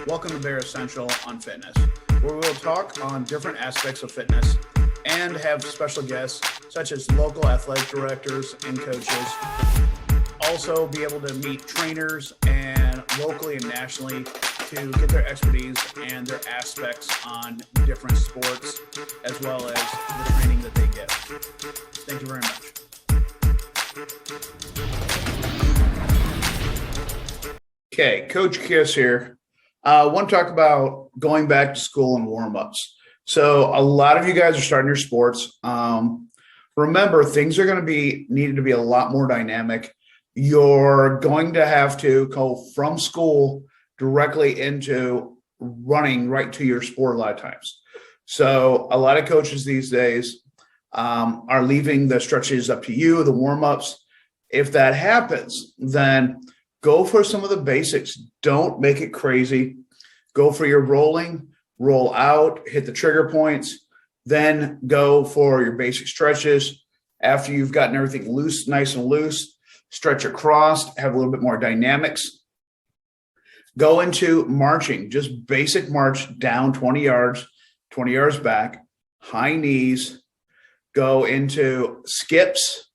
Welcome to Bear Essential on Fitness, where we will talk on different aspects of fitness and have special guests such as local athletic directors and coaches. Also be able to meet trainers and locally and nationally to get their expertise and their aspects on different sports as well as the training that they get. Thank you very much. Okay, Coach Chris here. I want to talk about going back to school and warm-ups. So a lot of you guys are starting your sports. Remember, things are going to needed to be a lot more dynamic. You're going to have to go from school directly into running right to your sport a lot of times. So a lot of coaches these days are leaving the stretches up to you, the warm-ups. If that happens, then go for some of the basics. Don't make it crazy. Go for your rolling, roll out, hit the trigger points, then go for your basic stretches. After you've gotten everything loose, nice and loose, stretch across, have a little bit more dynamics. Go into marching, just basic march down 20 yards back, high knees. Go into skips,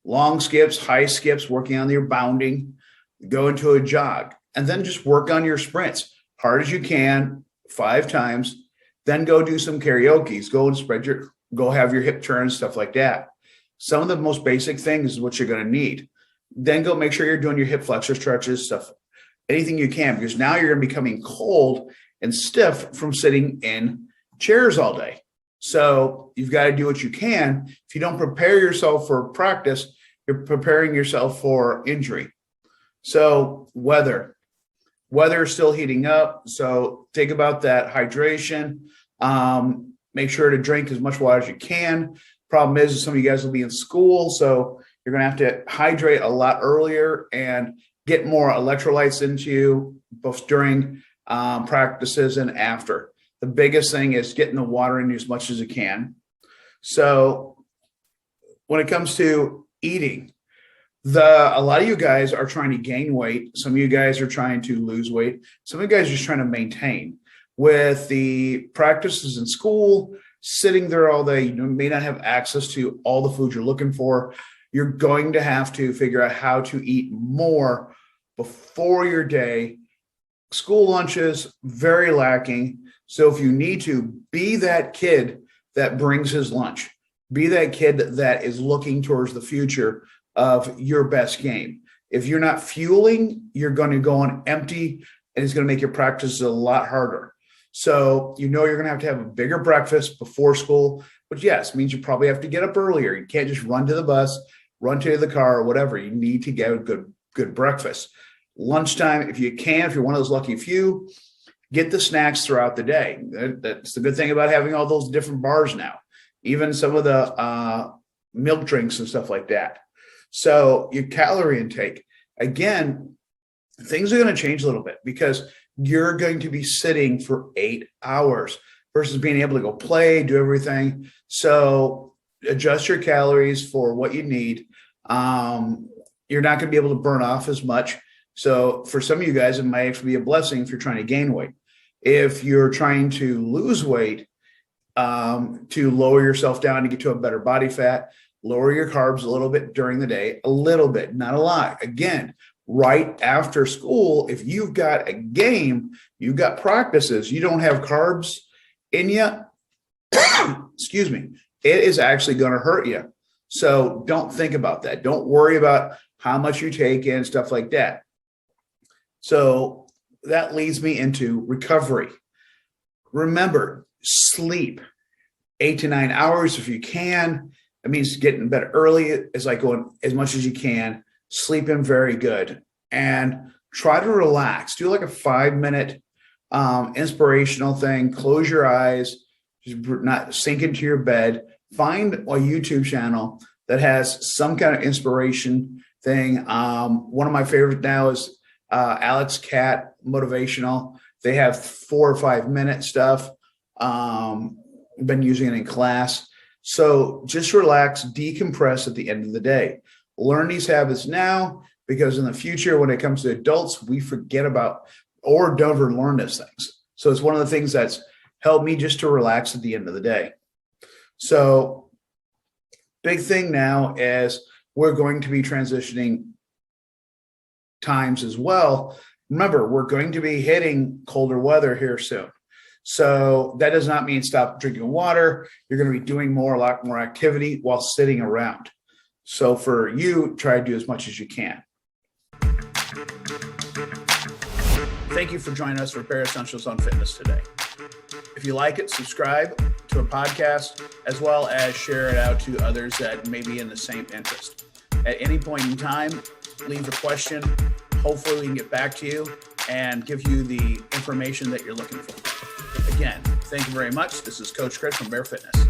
long skips, high skips, working on your bounding. Go into a jog, and then just work on your sprints hard as you can, 5 times. Then go do some karaoke's. Go and go have your hip turns, stuff like that. Some of the most basic things is what you're going to need. Then go make sure you're doing your hip flexor stretches, stuff, anything you can, because now you're going to be becoming cold and stiff from sitting in chairs all day. So you've got to do what you can. If you don't prepare yourself for practice, you're preparing yourself for injury. So weather is still heating up. So think about that hydration. Make sure to drink as much water as you can. Problem is some of you guys will be in school, so you're going to have to hydrate a lot earlier and get more electrolytes into you both during practices and after. The biggest thing is getting the water in you as much as you can. So when it comes to eating, a lot of you guys are trying to gain weight. Some of you guys are trying to lose weight. Some of you guys are just trying to maintain. With the practices in school, sitting there all day, you may not have access to all the food you're looking for. You're going to have to figure out how to eat more before your day. School lunches, very lacking. So if you need to, be that kid that brings his lunch. Be that kid that is looking towards the future of your best game. If you're not fueling, you're going to go on empty, and it's going to make your practice a lot harder. So you're going to have a bigger breakfast before school, which yes, means you probably have to get up earlier. You can't just run to the bus, run to the car, or whatever. You need to get a good breakfast. Lunchtime, if you're one of those lucky few, get the snacks throughout the day. That's the good thing about having all those different bars now, even some of the milk drinks and stuff like that. So your calorie intake, again, things are going to change a little bit because you're going to be sitting for 8 hours versus being able to go play, do everything. So adjust your calories for what you need. You're not going to be able to burn off as much. So for some of you guys, it might actually be a blessing if you're trying to gain weight. If you're trying to lose weight, to lower yourself down to get to a better body fat, lower your carbs a little bit during the day, a little bit, not a lot. Again, right after school, if you've got a game, you've got practices, you don't have carbs in you, excuse me, it is actually going to hurt you. So don't think about that. Don't worry about how much you take in, stuff like that. So that leads me into recovery. Remember, sleep 8 to 9 hours if you can. It means getting in bed early is like going as much as you can, sleeping very good, and try to relax. Do like a 5-minute inspirational thing. Close your eyes, just not sink into your bed. Find a YouTube channel that has some kind of inspiration thing. One of my favorites now is Alex Cat Motivational. They have 4 or 5 minute stuff. Been using it in class. So just relax, decompress at the end of the day. Learn these habits now, because in the future, when it comes to adults, we forget about or don't ever learn those things. So it's one of the things that's helped me just to relax at the end of the day. So big thing now is we're going to be transitioning times as well. Remember, we're going to be hitting colder weather here soon. So that does not mean stop drinking water. You're going to be doing a lot more activity while sitting around. So for you, try to do as much as you can. Thank you for joining us for Bare Essentials on Fitness today. If you like it, subscribe to a podcast, as well as share it out to others that may be in the same interest. At any point in time, leave a question. Hopefully we can get back to you and give you the information that you're looking for. Again, thank you very much. This is Coach Chris from Bare Fitness.